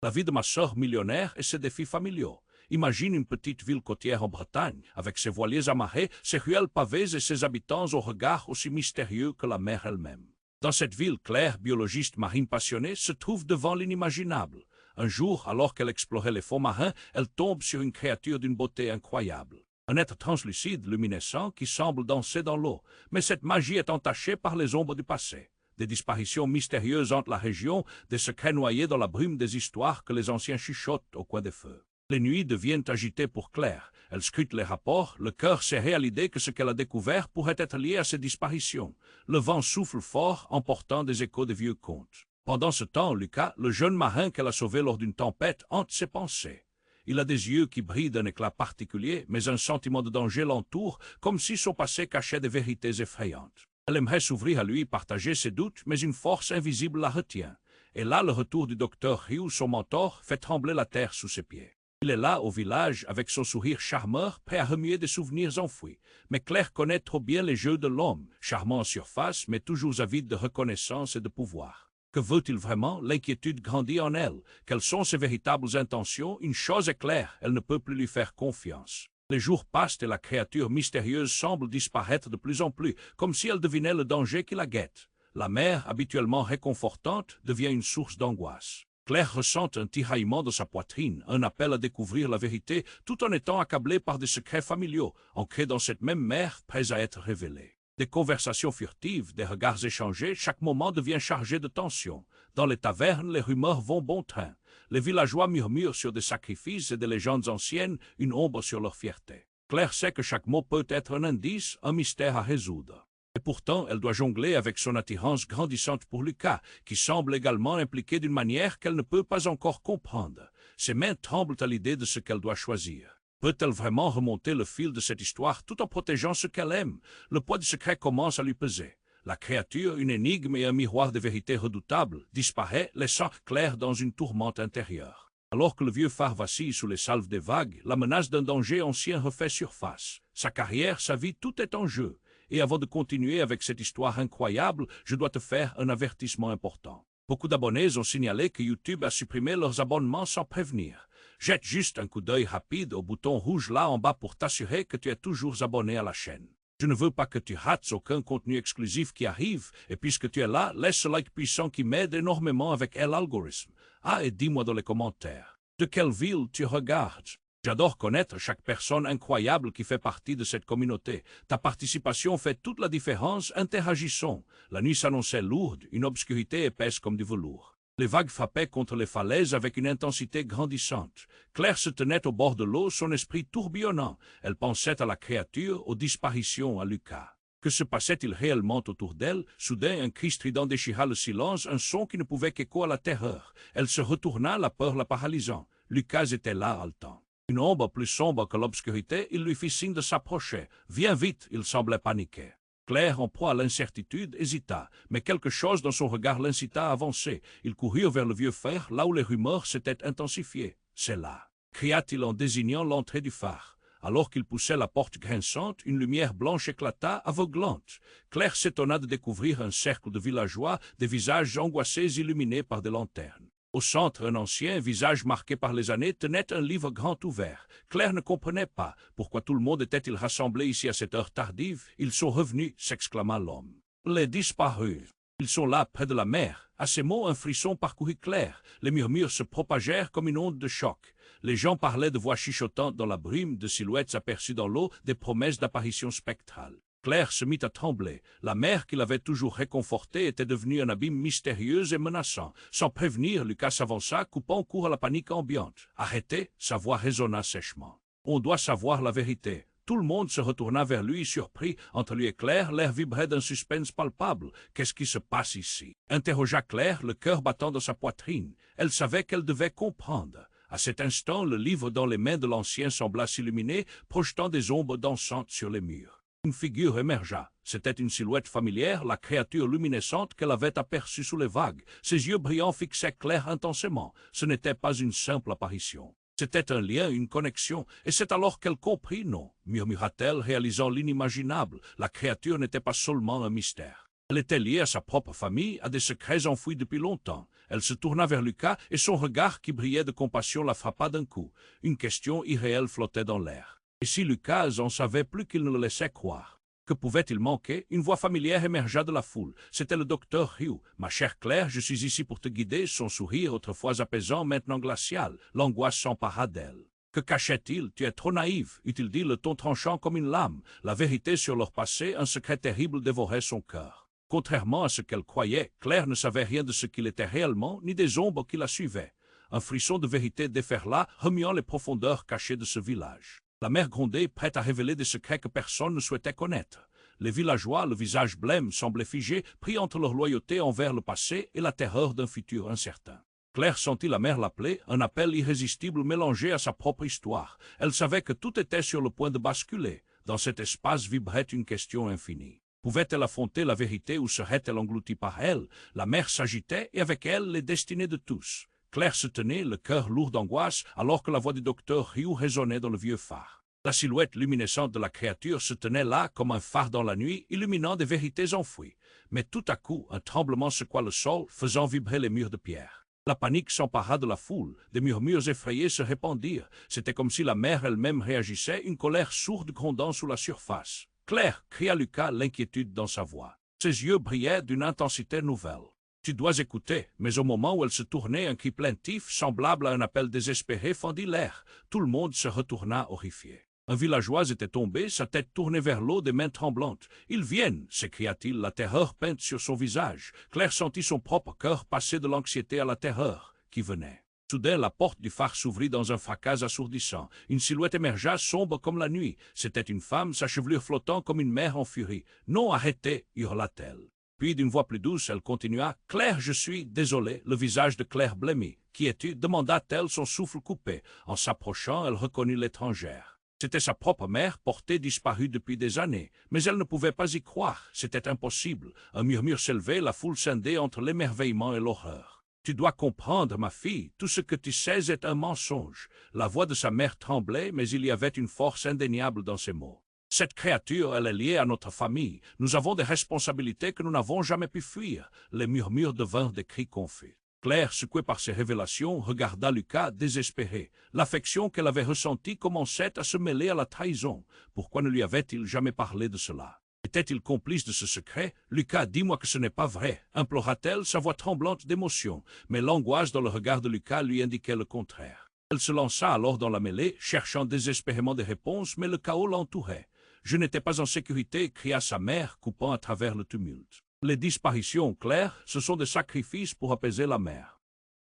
La vie de ma sœur millionnaire et ses défis familiaux. Imagine une petite ville côtière en Bretagne, avec ses voiliers amarrés, ses ruelles pavées et ses habitants au regard aussi mystérieux que la mer elle-même. Dans cette ville, Claire, biologiste marine passionnée, se trouve devant l'inimaginable. Un jour, alors qu'elle explorait les fonds marins, elle tombe sur une créature d'une beauté incroyable. Un être translucide, luminescent, qui semble danser dans l'eau, mais cette magie est entachée par les ombres du passé. Des disparitions mystérieuses hantent la région, des secrets noyés dans la brume des histoires que les anciens chuchotent au coin des feux. Les nuits deviennent agitées pour Claire. Elle scrute les rapports, le cœur serré à l'idée que ce qu'elle a découvert pourrait être lié à ces disparitions. Le vent souffle fort, emportant des échos des vieux contes. Pendant ce temps, Lucas, le jeune marin qu'elle a sauvé lors d'une tempête, hante ses pensées. Il a des yeux qui brillent d'un éclat particulier, mais un sentiment de danger l'entoure, comme si son passé cachait des vérités effrayantes. Elle aimerait s'ouvrir à lui, partager ses doutes, mais une force invisible la retient. Et là, le retour du docteur Hugh, son mentor, fait trembler la terre sous ses pieds. Il est là, au village, avec son sourire charmeur, prêt à remuer des souvenirs enfouis. Mais Claire connaît trop bien les jeux de l'homme, charmant en surface, mais toujours avide de reconnaissance et de pouvoir. Que veut-il vraiment? L'inquiétude grandit en elle. Quelles sont ses véritables intentions? Une chose est claire, elle ne peut plus lui faire confiance. Les jours passent et la créature mystérieuse semble disparaître de plus en plus, comme si elle devinait le danger qui la guette. La mer, habituellement réconfortante, devient une source d'angoisse. Claire ressent un tiraillement de sa poitrine, un appel à découvrir la vérité, tout en étant accablée par des secrets familiaux, ancrés dans cette même mer, prêts à être révélés. Des conversations furtives, des regards échangés, chaque moment devient chargé de tension. Dans les tavernes, les rumeurs vont bon train. Les villageois murmurent sur des sacrifices et des légendes anciennes, une ombre sur leur fierté. Claire sait que chaque mot peut être un indice, un mystère à résoudre. Et pourtant, elle doit jongler avec son attirance grandissante pour Lucas, qui semble également impliqué d'une manière qu'elle ne peut pas encore comprendre. Ses mains tremblent à l'idée de ce qu'elle doit choisir. Peut-elle vraiment remonter le fil de cette histoire tout en protégeant ce qu'elle aime? Le poids du secret commence à lui peser. La créature, une énigme et un miroir de vérité redoutable, disparaît, laissant Claire dans une tourmente intérieure. Alors que le vieux phare vacille sous les salves des vagues, la menace d'un danger ancien refait surface. Sa carrière, sa vie, tout est en jeu. Et avant de continuer avec cette histoire incroyable, je dois te faire un avertissement important. Beaucoup d'abonnés ont signalé que YouTube a supprimé leurs abonnements sans prévenir. Jette juste un coup d'œil rapide au bouton rouge là en bas pour t'assurer que tu es toujours abonné à la chaîne. Je ne veux pas que tu rates aucun contenu exclusif qui arrive, et puisque tu es là, laisse ce like puissant qui m'aide énormément avec l'algorithme. Ah, et dis-moi dans les commentaires, de quelle ville tu regardes? J'adore connaître chaque personne incroyable qui fait partie de cette communauté. Ta participation fait toute la différence, interagissons. La nuit s'annonçait lourde, une obscurité épaisse comme du velours. Les vagues frappaient contre les falaises avec une intensité grandissante. Claire se tenait au bord de l'eau, son esprit tourbillonnant. Elle pensait à la créature, aux disparitions, à Lucas. Que se passait-il réellement autour d'elle? Soudain, un cri strident déchira le silence, un son qui ne pouvait qu'écho à la terreur. Elle se retourna, la peur la paralysant. Lucas était là, haletant. Une ombre plus sombre que l'obscurité, il lui fit signe de s'approcher. « Viens vite !» il semblait paniquer. Claire, en proie à l'incertitude, hésita, mais quelque chose dans son regard l'incita à avancer. Ils coururent vers le vieux phare, là où les rumeurs s'étaient intensifiées. « C'est là !» cria-t-il en désignant l'entrée du phare. Alors qu'il poussait la porte grinçante, une lumière blanche éclata, aveuglante. Claire s'étonna de découvrir un cercle de villageois, des visages angoissés illuminés par des lanternes. Au centre, un ancien, visage marqué par les années, tenait un livre grand ouvert. Claire ne comprenait pas. Pourquoi tout le monde était-il rassemblé ici à cette heure tardive? Ils sont revenus, s'exclama l'homme. Les disparus. Ils sont là, près de la mer. À ces mots, un frisson parcourut Claire. Les murmures se propagèrent comme une onde de choc. Les gens parlaient de voix chuchotantes dans la brume, de silhouettes aperçues dans l'eau, des promesses d'apparitions spectrales. Claire se mit à trembler. La mer qui l'avait toujours réconfortée était devenue un abîme mystérieux et menaçant. Sans prévenir, Lucas s'avança, coupant court à la panique ambiante. Arrêtez, sa voix résonna sèchement. On doit savoir la vérité. Tout le monde se retourna vers lui, surpris. Entre lui et Claire, l'air vibrait d'un suspense palpable. Qu'est-ce qui se passe ici? Interrogea Claire, le cœur battant dans sa poitrine. Elle savait qu'elle devait comprendre. À cet instant, le livre dans les mains de l'ancien sembla s'illuminer, projetant des ombres dansantes sur les murs. Une figure émergea. C'était une silhouette familière, la créature luminescente qu'elle avait aperçue sous les vagues. Ses yeux brillants fixaient Claire intensément. Ce n'était pas une simple apparition. C'était un lien, une connexion, et c'est alors qu'elle comprit, non, murmura-t-elle, réalisant l'inimaginable. La créature n'était pas seulement un mystère. Elle était liée à sa propre famille, à des secrets enfouis depuis longtemps. Elle se tourna vers Lucas et son regard qui brillait de compassion la frappa d'un coup. Une question irréelle flottait dans l'air. Et si Lucas en savait plus qu'il ne le laissait croire? Que pouvait-il manquer? Une voix familière émergea de la foule. C'était le docteur Hugh. « Ma chère Claire, je suis ici pour te guider. » Son sourire, autrefois apaisant, maintenant glacial. L'angoisse s'empara d'elle. Que cachait-il? Tu es trop naïve, eut-il dit, le ton tranchant comme une lame. La vérité sur leur passé, un secret terrible dévorait son cœur. Contrairement à ce qu'elle croyait, Claire ne savait rien de ce qu'il était réellement, ni des ombres qui la suivaient. Un frisson de vérité déferla, remuant les profondeurs cachées de ce village. La mère grondait, prête à révéler des secrets que personne ne souhaitait connaître. Les villageois, le visage blême, semblaient figés, pris entre leur loyauté envers le passé et la terreur d'un futur incertain. Claire sentit la mère l'appeler, un appel irrésistible mélangé à sa propre histoire. Elle savait que tout était sur le point de basculer. Dans cet espace vibrait une question infinie. Pouvait-elle affronter la vérité ou serait-elle engloutie par elle? La mère s'agitait et avec elle les destinées de tous. Claire se tenait, le cœur lourd d'angoisse, alors que la voix du docteur Hugh résonnait dans le vieux phare. La silhouette luminescente de la créature se tenait là comme un phare dans la nuit, illuminant des vérités enfouies. Mais tout à coup, un tremblement secoua le sol, faisant vibrer les murs de pierre. La panique s'empara de la foule, des murmures effrayés se répandirent. C'était comme si la mer elle-même réagissait, une colère sourde grondant sous la surface. « Claire !» cria Lucas, l'inquiétude dans sa voix. Ses yeux brillaient d'une intensité nouvelle. « Tu dois écouter. » Mais au moment où elle se tournait, un cri plaintif, semblable à un appel désespéré, fendit l'air. Tout le monde se retourna horrifié. Un villageois était tombé, sa tête tournée vers l'eau, des mains tremblantes. « Ils viennent !» s'écria-t-il, la terreur peinte sur son visage. Claire sentit son propre cœur passer de l'anxiété à la terreur qui venait. Soudain, la porte du phare s'ouvrit dans un fracas assourdissant. Une silhouette émergea, sombre comme la nuit. C'était une femme, sa chevelure flottant comme une mer en furie. « Non, arrêtez !» hurla-t-elle. Puis, d'une voix plus douce, elle continua. « Claire, je suis désolée. » Le visage de Claire blêmit. « Qui es-tu » demanda-t-elle, son souffle coupé. En s'approchant, elle reconnut l'étrangère. C'était sa propre mère, portée disparue depuis des années. Mais elle ne pouvait pas y croire. C'était impossible. Un murmure s'élevait, la foule scindée entre l'émerveillement et l'horreur. « Tu dois comprendre, ma fille, tout ce que tu sais est un mensonge. » La voix de sa mère tremblait, mais il y avait une force indéniable dans ses mots. « Cette créature, elle est liée à notre famille. Nous avons des responsabilités que nous n'avons jamais pu fuir. » Les murmures devinrent des cris confus. Claire, secouée par ces révélations, regarda Lucas désespéré. L'affection qu'elle avait ressentie commençait à se mêler à la trahison. Pourquoi ne lui avait-il jamais parlé de cela? Était-il complice de ce secret? « Lucas, dis-moi que ce n'est pas vrai » implora-t-elle, sa voix tremblante d'émotion. Mais l'angoisse dans le regard de Lucas lui indiquait le contraire. Elle se lança alors dans la mêlée, cherchant désespérément des réponses, mais le chaos l'entourait. « Je n'étais pas en sécurité » cria sa mère, coupant à travers le tumulte. Les disparitions, Claire, ce sont des sacrifices pour apaiser la mer.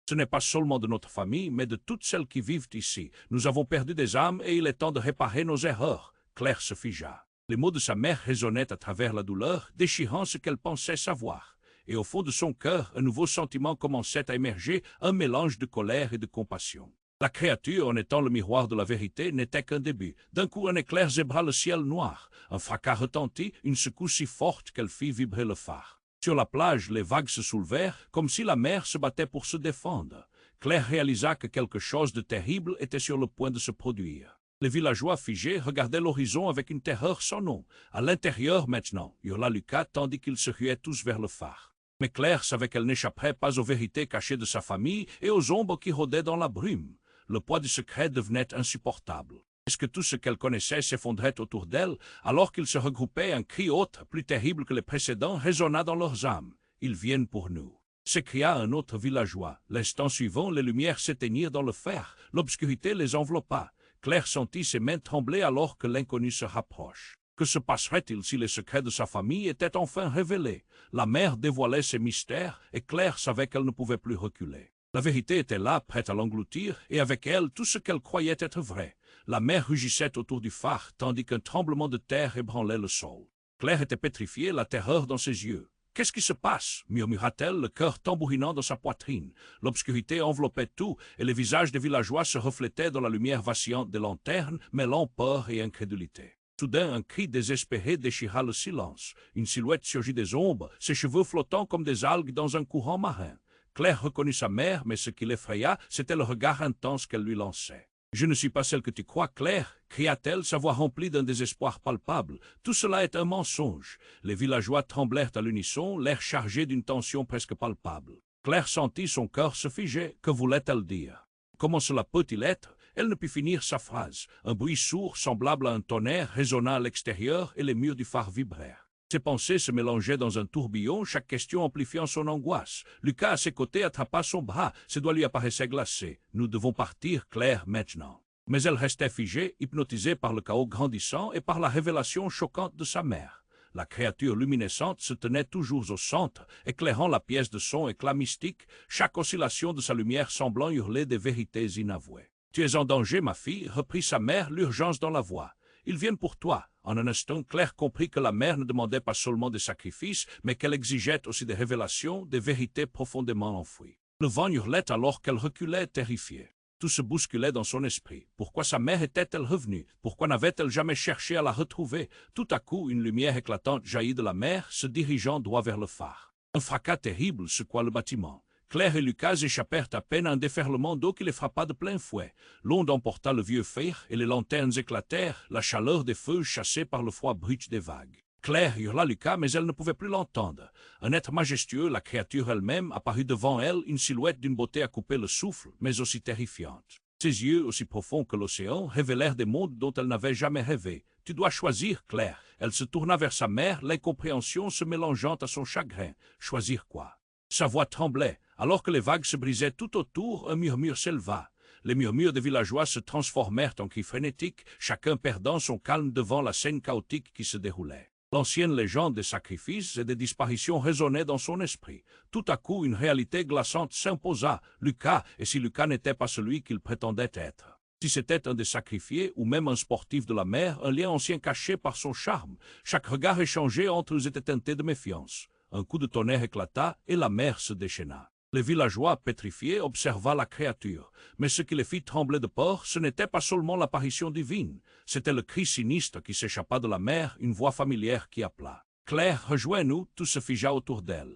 Ce n'est pas seulement de notre famille, mais de toutes celles qui vivent ici. Nous avons perdu des âmes et il est temps de réparer nos erreurs. Claire se figea. Les mots de sa mère résonnaient à travers la douleur, déchirant ce qu'elle pensait savoir. Et au fond de son cœur, un nouveau sentiment commençait à émerger, un mélange de colère et de compassion. La créature, en étant le miroir de la vérité, n'était qu'un début. D'un coup, un éclair zébra le ciel noir. Un fracas retentit, une secousse si forte qu'elle fit vibrer le phare. Sur la plage, les vagues se soulevèrent, comme si la mer se battait pour se défendre. Claire réalisa que quelque chose de terrible était sur le point de se produire. Les villageois figés regardaient l'horizon avec une terreur sans nom. À l'intérieur maintenant, hurla Lucas, tandis qu'ils se ruaient tous vers le phare. Mais Claire savait qu'elle n'échapperait pas aux vérités cachées de sa famille et aux ombres qui rôdaient dans la brume. Le poids du secret devenait insupportable. Est-ce que tout ce qu'elle connaissait s'effondrait autour d'elle, alors qu'ils se regroupaient, un cri autre, plus terrible que les précédents, résonna dans leurs âmes. « Ils viennent pour nous !» s'écria un autre villageois. L'instant suivant, les lumières s'éteignirent dans le phare. L'obscurité les enveloppa. Claire sentit ses mains trembler alors que l'inconnu se rapproche. Que se passerait-il si les secrets de sa famille étaient enfin révélés? La mère dévoilait ses mystères, et Claire savait qu'elle ne pouvait plus reculer. La vérité était là, prête à l'engloutir, et avec elle tout ce qu'elle croyait être vrai. La mer rugissait autour du phare, tandis qu'un tremblement de terre ébranlait le sol. Claire était pétrifiée, la terreur dans ses yeux. « Qu'est-ce qui se passe » murmura-t-elle, le cœur tambourinant dans sa poitrine. L'obscurité enveloppait tout, et les visages des villageois se reflétaient dans la lumière vacillante des lanternes, mêlant peur et incrédulité. Soudain, un cri désespéré déchira le silence. Une silhouette surgit des ombres, ses cheveux flottant comme des algues dans un courant marin. Claire reconnut sa mère, mais ce qui l'effraya, c'était le regard intense qu'elle lui lançait. Je ne suis pas celle que tu crois, Claire, cria-t-elle, sa voix remplie d'un désespoir palpable. Tout cela est un mensonge. Les villageois tremblèrent à l'unisson, l'air chargé d'une tension presque palpable. Claire sentit son cœur se figer. Que voulait-elle dire? Comment cela peut-il être? Elle ne put finir sa phrase. Un bruit sourd, semblable à un tonnerre, résonna à l'extérieur et les murs du phare vibrèrent. Ses pensées se mélangeaient dans un tourbillon, chaque question amplifiant son angoisse. Lucas, à ses côtés, attrapa son bras. Ses doigts lui apparaissaient glacés. « Nous devons partir, Claire, maintenant. » Mais elle restait figée, hypnotisée par le chaos grandissant et par la révélation choquante de sa mère. La créature luminescente se tenait toujours au centre, éclairant la pièce de son éclat mystique, chaque oscillation de sa lumière semblant hurler des vérités inavouées. « Tu es en danger, ma fille, » reprit sa mère, l'urgence dans la voix. « Ils viennent pour toi. » En un instant, Claire comprit que la mère ne demandait pas seulement des sacrifices, mais qu'elle exigeait aussi des révélations, des vérités profondément enfouies. Le vent hurlait alors qu'elle reculait terrifiée. Tout se bousculait dans son esprit. Pourquoi sa mère était-elle revenue? Pourquoi n'avait-elle jamais cherché à la retrouver? Tout à coup, une lumière éclatante jaillit de la mer, se dirigeant droit vers le phare. Un fracas terrible secoua le bâtiment. Claire et Lucas échappèrent à peine à un déferlement d'eau qui les frappa de plein fouet. L'onde emporta le vieux phare et les lanternes éclatèrent, la chaleur des feux chassée par le froid brut des vagues. Claire hurla Lucas, mais elle ne pouvait plus l'entendre. Un être majestueux, la créature elle-même, apparut devant elle, une silhouette d'une beauté à couper le souffle, mais aussi terrifiante. Ses yeux, aussi profonds que l'océan, révélèrent des mondes dont elle n'avait jamais rêvé. « Tu dois choisir, Claire. » Elle se tourna vers sa mère, l'incompréhension se mélangeant à son chagrin. Choisir quoi? Sa voix tremblait. Alors que les vagues se brisaient tout autour, un murmure s'éleva. Les murmures des villageois se transformèrent en cris frénétiques, chacun perdant son calme devant la scène chaotique qui se déroulait. L'ancienne légende des sacrifices et des disparitions résonnait dans son esprit. Tout à coup, une réalité glaçante s'imposa. Lucas, et si Lucas n'était pas celui qu'il prétendait être? Si c'était un des sacrifiés ou même un sportif de la mer, un lien ancien caché par son charme. Chaque regard échangé entre eux était teinté de méfiance. Un coup de tonnerre éclata et la mer se déchaîna. Les villageois, pétrifiés, observa la créature. Mais ce qui les fit trembler de peur, ce n'était pas seulement l'apparition divine. C'était le cri sinistre qui s'échappa de la mer, une voix familière qui appela. « Claire, rejoins-nous !» Tout se figea autour d'elle.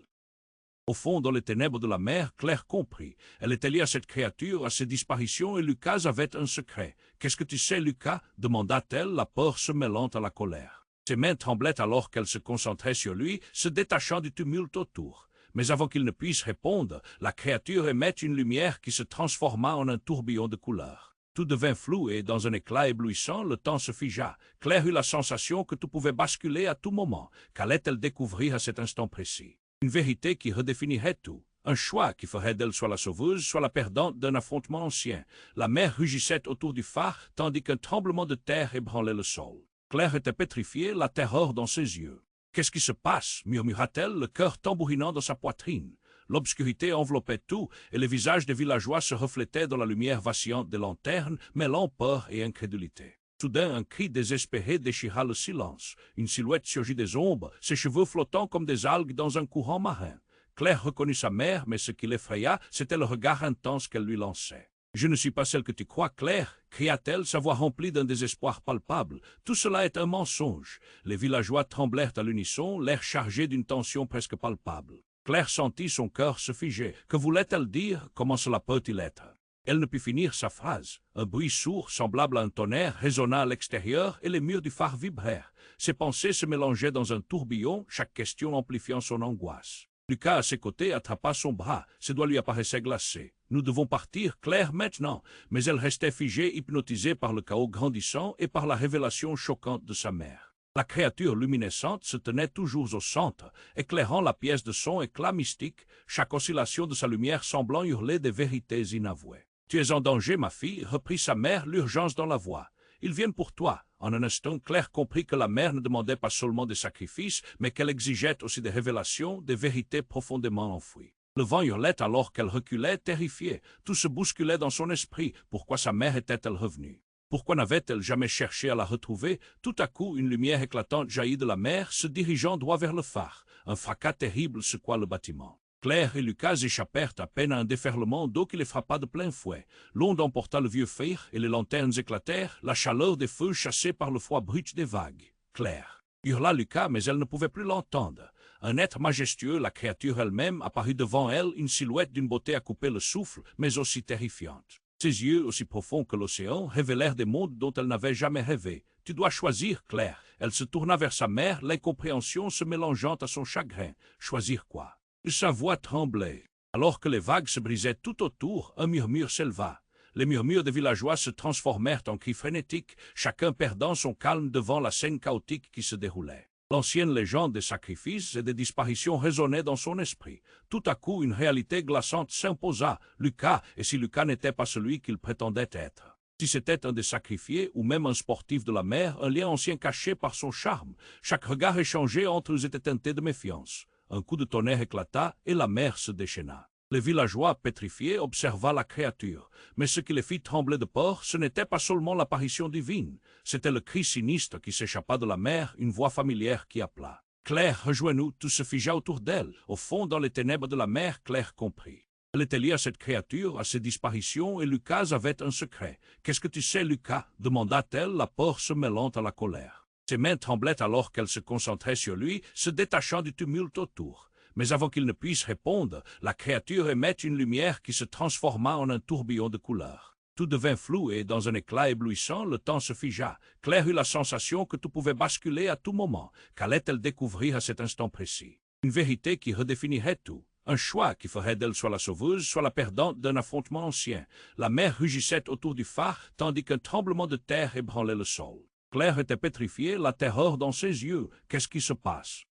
Au fond, dans les ténèbres de la mer, Claire comprit. Elle était liée à cette créature, à ses disparitions, et Lucas avait un secret. « Qu'est-ce que tu sais, Lucas ?» demanda-t-elle, la peur se mêlant à la colère. Ses mains tremblaient alors qu'elle se concentrait sur lui, se détachant du tumulte autour. Mais avant qu'il ne puisse répondre, la créature émet une lumière qui se transforma en un tourbillon de couleurs. Tout devint flou et, dans un éclat éblouissant, le temps se figea. Claire eut la sensation que tout pouvait basculer à tout moment. Qu'allait-elle découvrir à cet instant précis? Une vérité qui redéfinirait tout. Un choix qui ferait d'elle soit la sauveuse, soit la perdante d'un affrontement ancien. La mer rugissait autour du phare, tandis qu'un tremblement de terre ébranlait le sol. Claire était pétrifiée, la terreur dans ses yeux. « Qu'est-ce qui se passe ?» murmura-t-elle, le cœur tambourinant dans sa poitrine. L'obscurité enveloppait tout, et les visages des villageois se reflétaient dans la lumière vacillante des lanternes, mêlant peur et incrédulité. Soudain, un cri désespéré déchira le silence. Une silhouette surgit des ombres, ses cheveux flottant comme des algues dans un courant marin. Claire reconnut sa mère, mais ce qui l'effraya, c'était le regard intense qu'elle lui lançait. « Je ne suis pas celle que tu crois, Claire !» cria-t-elle, sa voix remplie d'un désespoir palpable. « Tout cela est un mensonge. » Les villageois tremblèrent à l'unisson, l'air chargé d'une tension presque palpable. Claire sentit son cœur se figer. Que voulait-elle dire? Comment cela peut-il être? Elle ne put finir sa phrase. Un bruit sourd, semblable à un tonnerre, résonna à l'extérieur et les murs du phare vibrèrent. Ses pensées se mélangeaient dans un tourbillon, chaque question amplifiant son angoisse. Lucas, à ses côtés, attrapa son bras. Ses doigts lui apparaissaient glacés. « Nous devons partir, Claire, maintenant !» Mais elle restait figée, hypnotisée par le chaos grandissant et par la révélation choquante de sa mère. La créature luminescente se tenait toujours au centre, éclairant la pièce de son éclat mystique, chaque oscillation de sa lumière semblant hurler des vérités inavouées. « Tu es en danger, ma fille !» reprit sa mère, l'urgence dans la voix. « Ils viennent pour toi. » En un instant, Claire comprit que la mère ne demandait pas seulement des sacrifices, mais qu'elle exigeait aussi des révélations, des vérités profondément enfouies. Le vent hurlait alors qu'elle reculait, terrifiée. Tout se bousculait dans son esprit. Pourquoi sa mère était-elle revenue? Pourquoi n'avait-elle jamais cherché à la retrouver? Tout à coup, une lumière éclatante jaillit de la mer, se dirigeant droit vers le phare. Un fracas terrible secoua le bâtiment. Claire et Lucas échappèrent à peine à un déferlement d'eau qui les frappa de plein fouet. L'onde emporta le vieux phare et les lanternes éclatèrent, la chaleur des feux chassée par le froid brut des vagues. Claire hurla Lucas, mais elle ne pouvait plus l'entendre. Un être majestueux, la créature elle-même, apparut devant elle, une silhouette d'une beauté à couper le souffle, mais aussi terrifiante. Ses yeux, aussi profonds que l'océan, révélèrent des mondes dont elle n'avait jamais rêvé. « Tu dois choisir, Claire. » Elle se tourna vers sa mère, l'incompréhension se mélangeant à son chagrin. Choisir quoi? Sa voix tremblait. Alors que les vagues se brisaient tout autour, un murmure s'éleva. Les murmures des villageois se transformèrent en cris frénétiques, chacun perdant son calme devant la scène chaotique qui se déroulait. L'ancienne légende des sacrifices et des disparitions résonnait dans son esprit. Tout à coup, une réalité glaçante s'imposa. Lucas, et si Lucas n'était pas celui qu'il prétendait être? Si c'était un des sacrifiés ou même un sportif de la mer, un lien ancien caché par son charme. Chaque regard échangé entre eux était teinté de méfiance. Un coup de tonnerre éclata et la mer se déchaîna. Les villageois, pétrifiés, observa la créature. Mais ce qui les fit trembler de peur, ce n'était pas seulement l'apparition divine. C'était le cri sinistre qui s'échappa de la mer, une voix familière qui appela. « Claire, rejoins-nous !» Tout se figea autour d'elle. Au fond, dans les ténèbres de la mer, Claire comprit. Elle était liée à cette créature, à ses disparitions, et Lucas avait un secret. « Qu'est-ce que tu sais, Lucas ?» demanda-t-elle, la peur se mêlant à la colère. Ses mains tremblaient alors qu'elle se concentrait sur lui, se détachant du tumulte autour. Mais avant qu'il ne puisse répondre, la créature émet une lumière qui se transforma en un tourbillon de couleurs. Tout devint flou et, dans un éclat éblouissant, le temps se figea. Claire eut la sensation que tout pouvait basculer à tout moment. Qu'allait-elle découvrir à cet instant précis? Une vérité qui redéfinirait tout. Un choix qui ferait d'elle soit la sauveuse, soit la perdante d'un affrontement ancien. La mer rugissait autour du phare, tandis qu'un tremblement de terre ébranlait le sol. Claire était pétrifiée, la terreur dans ses yeux. Qu'est-ce qui se passe?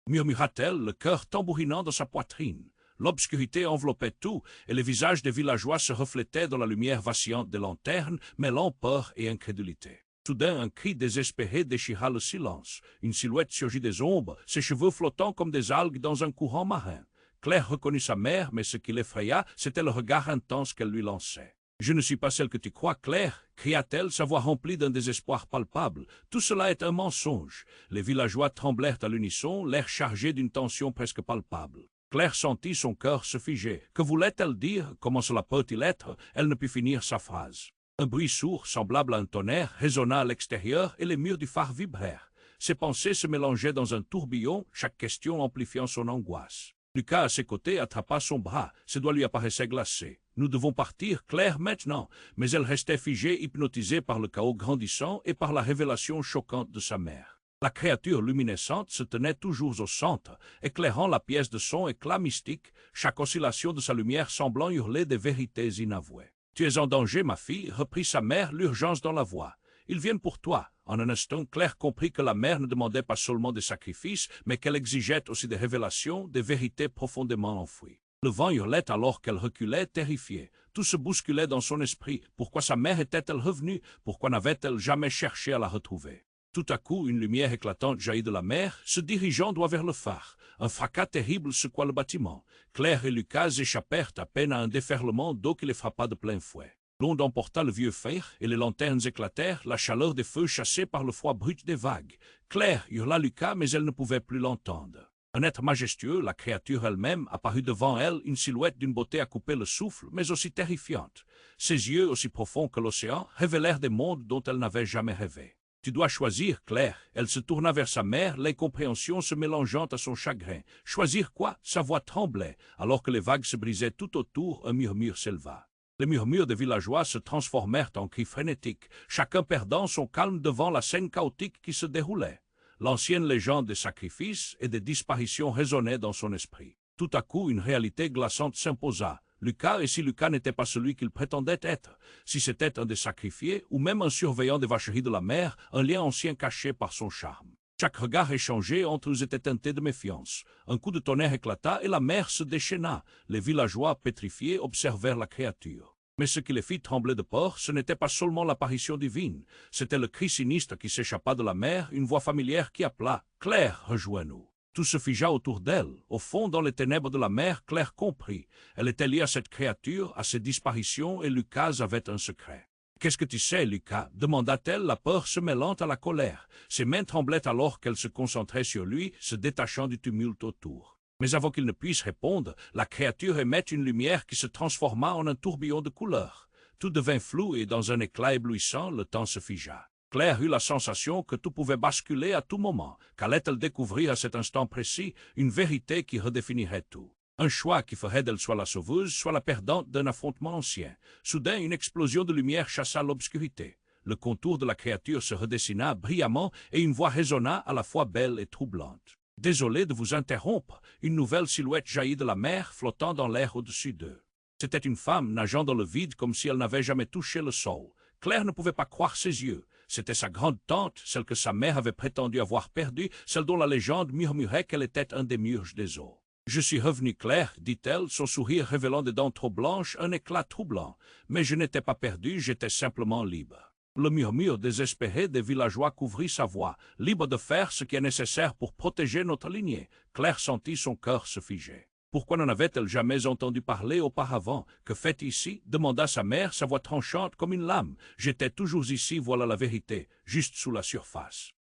Murmura-t-elle, le cœur tambourinant dans sa poitrine. L'obscurité enveloppait tout, et les visages des villageois se reflétaient dans la lumière vacillante des lanternes, mêlant peur et incrédulité. Soudain, un cri désespéré déchira le silence. Une silhouette surgit des ombres, ses cheveux flottant comme des algues dans un courant marin. Claire reconnut sa mère, mais ce qui l'effraya, c'était le regard intense qu'elle lui lançait. « Je ne suis pas celle que tu crois, Claire !» cria-t-elle, sa voix remplie d'un désespoir palpable. « Tout cela est un mensonge. » Les villageois tremblèrent à l'unisson, l'air chargé d'une tension presque palpable. Claire sentit son cœur se figer. Que voulait-elle dire? Comment cela peut-il être? Elle ne put finir sa phrase. Un bruit sourd, semblable à un tonnerre, résonna à l'extérieur et les murs du phare vibrèrent. Ses pensées se mélangeaient dans un tourbillon, chaque question amplifiant son angoisse. Lucas, à ses côtés, attrapa son bras. Ses doigts lui apparaissaient glacés. « Nous devons partir, Claire, maintenant !» Mais elle restait figée, hypnotisée par le chaos grandissant et par la révélation choquante de sa mère. La créature luminescente se tenait toujours au centre, éclairant la pièce de son éclat mystique, chaque oscillation de sa lumière semblant hurler des vérités inavouées. « Tu es en danger, ma fille !» reprit sa mère, l'urgence dans la voix. « Ils viennent pour toi. » En un instant, Claire comprit que la mère ne demandait pas seulement des sacrifices, mais qu'elle exigeait aussi des révélations, des vérités profondément enfouies. Le vent hurlait alors qu'elle reculait, terrifiée. Tout se bousculait dans son esprit. Pourquoi sa mère était-elle revenue? Pourquoi n'avait-elle jamais cherché à la retrouver? Tout à coup, une lumière éclatante jaillit de la mer, se dirigeant droit vers le phare. Un fracas terrible secoua le bâtiment. Claire et Lucas échappèrent à peine à un déferlement d'eau qui les frappa de plein fouet. L'onde emporta le vieux fer et les lanternes éclatèrent, la chaleur des feux chassée par le froid brut des vagues. Claire hurla Lucas, mais elle ne pouvait plus l'entendre. Un être majestueux, la créature elle-même, apparut devant elle, une silhouette d'une beauté à couper le souffle, mais aussi terrifiante. Ses yeux, aussi profonds que l'océan, révélèrent des mondes dont elle n'avait jamais rêvé. « Tu dois choisir, Claire. » Elle se tourna vers sa mère, l'incompréhension se mélangeant à son chagrin. « Choisir quoi ?» Sa voix tremblait. Alors que les vagues se brisaient tout autour, un murmure s'éleva. Les murmures des villageois se transformèrent en cris frénétiques, chacun perdant son calme devant la scène chaotique qui se déroulait. L'ancienne légende des sacrifices et des disparitions résonnait dans son esprit. Tout à coup, une réalité glaçante s'imposa. Lucas, et si Lucas n'était pas celui qu'il prétendait être, si c'était un des sacrifiés ou même un surveillant des vacheries de la mer, un lien ancien caché par son charme. Chaque regard échangé entre eux était teinté de méfiance. Un coup de tonnerre éclata et la mer se déchaîna. Les villageois, pétrifiés, observèrent la créature. Mais ce qui les fit trembler de peur, ce n'était pas seulement l'apparition divine. C'était le cri sinistre qui s'échappa de la mer, une voix familière qui appela « Claire, rejoins-nous !» Tout se figea autour d'elle. Au fond, dans les ténèbres de la mer, Claire comprit. Elle était liée à cette créature, à ses disparitions, et Lucas avait un secret. « Qu'est-ce que tu sais, Lucas ?» demanda-t-elle, la peur se mêlant à la colère. Ses mains tremblaient alors qu'elle se concentrait sur lui, se détachant du tumulte autour. Mais avant qu'il ne puisse répondre, la créature émet une lumière qui se transforma en un tourbillon de couleurs. Tout devint flou et dans un éclat éblouissant, le temps se figea. Claire eut la sensation que tout pouvait basculer à tout moment. Qu'allait-elle découvrir à cet instant précis? Une vérité qui redéfinirait tout. Un choix qui ferait d'elle soit la sauveuse, soit la perdante d'un affrontement ancien. Soudain, une explosion de lumière chassa l'obscurité. Le contour de la créature se redessina brillamment et une voix résonna à la fois belle et troublante. « Désolé de vous interrompre, une nouvelle silhouette jaillit de la mer, flottant dans l'air au-dessus d'eux. C'était une femme nageant dans le vide comme si elle n'avait jamais touché le sol. Claire ne pouvait pas croire ses yeux. C'était sa grande tante, celle que sa mère avait prétendu avoir perdue, celle dont la légende murmurait qu'elle était un démiurge des eaux. « Je suis revenue, Claire, dit-elle, son sourire révélant des dents trop blanches un éclat troublant. Mais je n'étais pas perdue, j'étais simplement libre. » Le murmure désespéré des villageois couvrit sa voix, libre de faire ce qui est nécessaire pour protéger notre lignée. Claire sentit son cœur se figer. Pourquoi n'en avait-elle jamais entendu parler auparavant? Que fait ici? Demanda sa mère, sa voix tranchante comme une lame. J'étais toujours ici, voilà la vérité, juste sous la surface.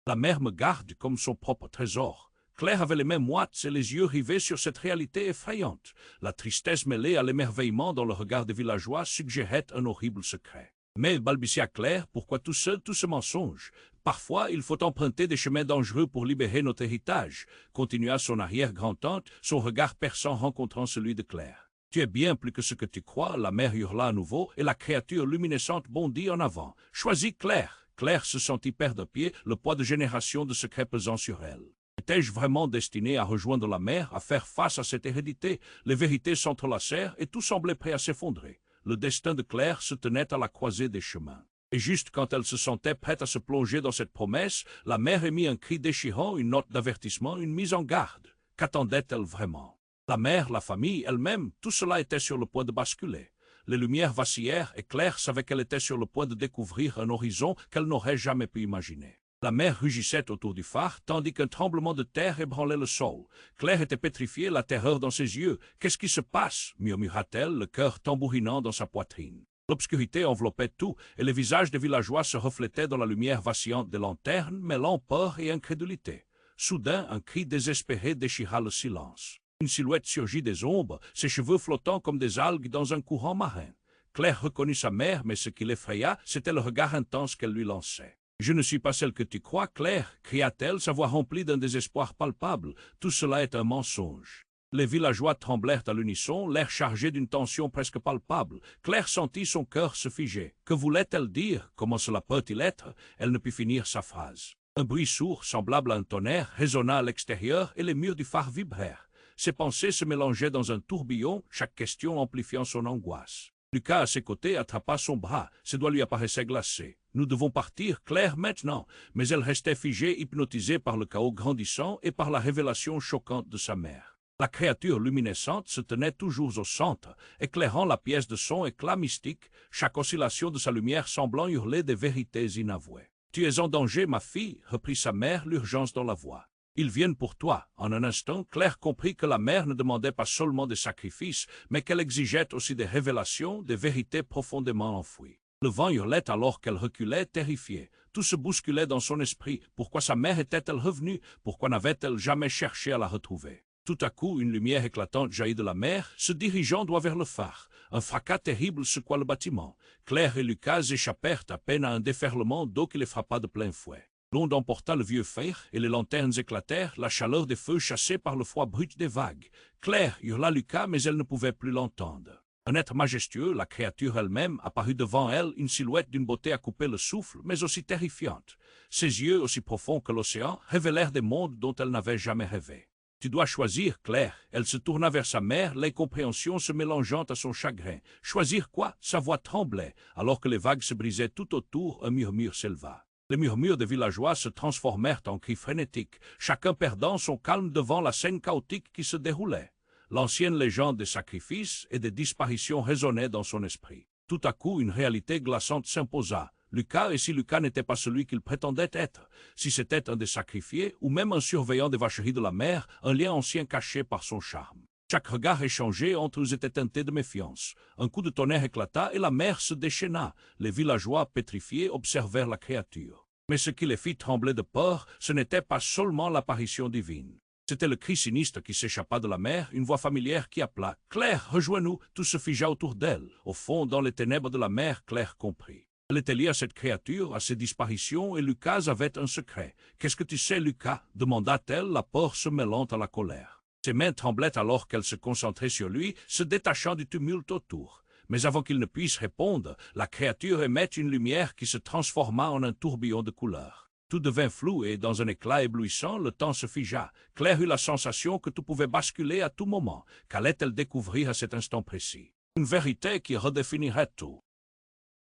La mère me garde comme son propre trésor. Claire avait les mains moites et les yeux rivés sur cette réalité effrayante. La tristesse mêlée à l'émerveillement dans le regard des villageois suggérait un horrible secret. Mais, balbutia Claire, pourquoi tout seul tout ce mensonge? Parfois, il faut emprunter des chemins dangereux pour libérer notre héritage, continua son arrière-grand-tante, son regard perçant rencontrant celui de Claire. Tu es bien plus que ce que tu crois, la mère hurla à nouveau, et la créature luminescente bondit en avant. Choisis Claire. Claire se sentit perdre pied, le poids de générations de secrets pesant sur elle. Étais-je vraiment destiné à rejoindre la mer, à faire face à cette hérédité? Les vérités s'entrelacèrent et tout semblait prêt à s'effondrer. Le destin de Claire se tenait à la croisée des chemins. Et juste quand elle se sentait prête à se plonger dans cette promesse, la mère émit un cri déchirant, une note d'avertissement, une mise en garde. Qu'attendait-elle vraiment? La mère, la famille, elle-même, tout cela était sur le point de basculer. Les lumières vacillèrent et Claire savait qu'elle était sur le point de découvrir un horizon qu'elle n'aurait jamais pu imaginer. La mer rugissait autour du phare, tandis qu'un tremblement de terre ébranlait le sol. Claire était pétrifiée, la terreur dans ses yeux. « Qu'est-ce qui se passe » murmura-t-elle, le cœur tambourinant dans sa poitrine. L'obscurité enveloppait tout, et les visages des villageois se reflétaient dans la lumière vacillante des lanternes, mêlant peur et incrédulité. Soudain, un cri désespéré déchira le silence. Une silhouette surgit des ombres, ses cheveux flottant comme des algues dans un courant marin. Claire reconnut sa mère, mais ce qui l'effraya, c'était le regard intense qu'elle lui lançait. « Je ne suis pas celle que tu crois, Claire, cria-t-elle, sa voix remplie d'un désespoir palpable. Tout cela est un mensonge. » Les villageois tremblèrent à l'unisson, l'air chargé d'une tension presque palpable. Claire sentit son cœur se figer. Que voulait-elle dire? Comment cela peut-il être? Elle ne put finir sa phrase. Un bruit sourd, semblable à un tonnerre, résonna à l'extérieur et les murs du phare vibrèrent. Ses pensées se mélangeaient dans un tourbillon, chaque question amplifiant son angoisse. Lucas, à ses côtés, attrapa son bras. Ses doigts lui apparaissaient glacés. « Nous devons partir, Claire, maintenant !» Mais elle restait figée, hypnotisée par le chaos grandissant et par la révélation choquante de sa mère. La créature luminescente se tenait toujours au centre, éclairant la pièce de son éclat mystique, chaque oscillation de sa lumière semblant hurler des vérités inavouées. « Tu es en danger, ma fille !» reprit sa mère, l'urgence dans la voix. Ils viennent pour toi. En un instant, Claire comprit que la mère ne demandait pas seulement des sacrifices, mais qu'elle exigeait aussi des révélations, des vérités profondément enfouies. Le vent hurlait alors qu'elle reculait, terrifiée. Tout se bousculait dans son esprit. Pourquoi sa mère était-elle revenue? Pourquoi n'avait-elle jamais cherché à la retrouver? Tout à coup, une lumière éclatante jaillit de la mer, se dirigeant droit vers le phare. Un fracas terrible secoua le bâtiment. Claire et Lucas échappèrent à peine à un déferlement d'eau qui les frappa de plein fouet. L'onde emporta le vieux phare et les lanternes éclatèrent, la chaleur des feux chassée par le froid brut des vagues. Claire hurla Lucas, mais elle ne pouvait plus l'entendre. Un être majestueux, la créature elle-même, apparut devant elle, une silhouette d'une beauté à couper le souffle, mais aussi terrifiante. Ses yeux, aussi profonds que l'océan, révélèrent des mondes dont elle n'avait jamais rêvé. « Tu dois choisir, Claire. » Elle se tourna vers sa mère, l'incompréhension se mélangeant à son chagrin. « Choisir quoi ?» Sa voix tremblait. Alors que les vagues se brisaient tout autour, un murmure s'éleva. Les murmures des villageois se transformèrent en cris frénétiques, chacun perdant son calme devant la scène chaotique qui se déroulait. L'ancienne légende des sacrifices et des disparitions résonnait dans son esprit. Tout à coup, une réalité glaçante s'imposa. Lucas, et si Lucas n'était pas celui qu'il prétendait être, si c'était un des sacrifiés, ou même un surveillant des vacheries de la mer, un lien ancien caché par son charme. Chaque regard échangé entre eux était teinté de méfiance. Un coup de tonnerre éclata et la mer se déchaîna. Les villageois, pétrifiés, observèrent la créature. Mais ce qui les fit trembler de peur, ce n'était pas seulement l'apparition divine. C'était le cri sinistre qui s'échappa de la mer, une voix familière qui appela « Claire, rejoins-nous !» Tout se figea autour d'elle. Au fond, dans les ténèbres de la mer, Claire comprit. Elle était liée à cette créature, à ses disparitions, et Lucas avait un secret. « Qu'est-ce que tu sais, Lucas ?» demanda-t-elle, la peur se mêlant à la colère. « Ses mains tremblaient alors qu'elle se concentrait sur lui, se détachant du tumulte autour. Mais avant qu'il ne puisse répondre, la créature émet une lumière qui se transforma en un tourbillon de couleurs. Tout devint flou et, dans un éclat éblouissant, le temps se figea. Claire eut la sensation que tout pouvait basculer à tout moment. Qu'allait-elle découvrir à cet instant précis? Une vérité qui redéfinirait tout.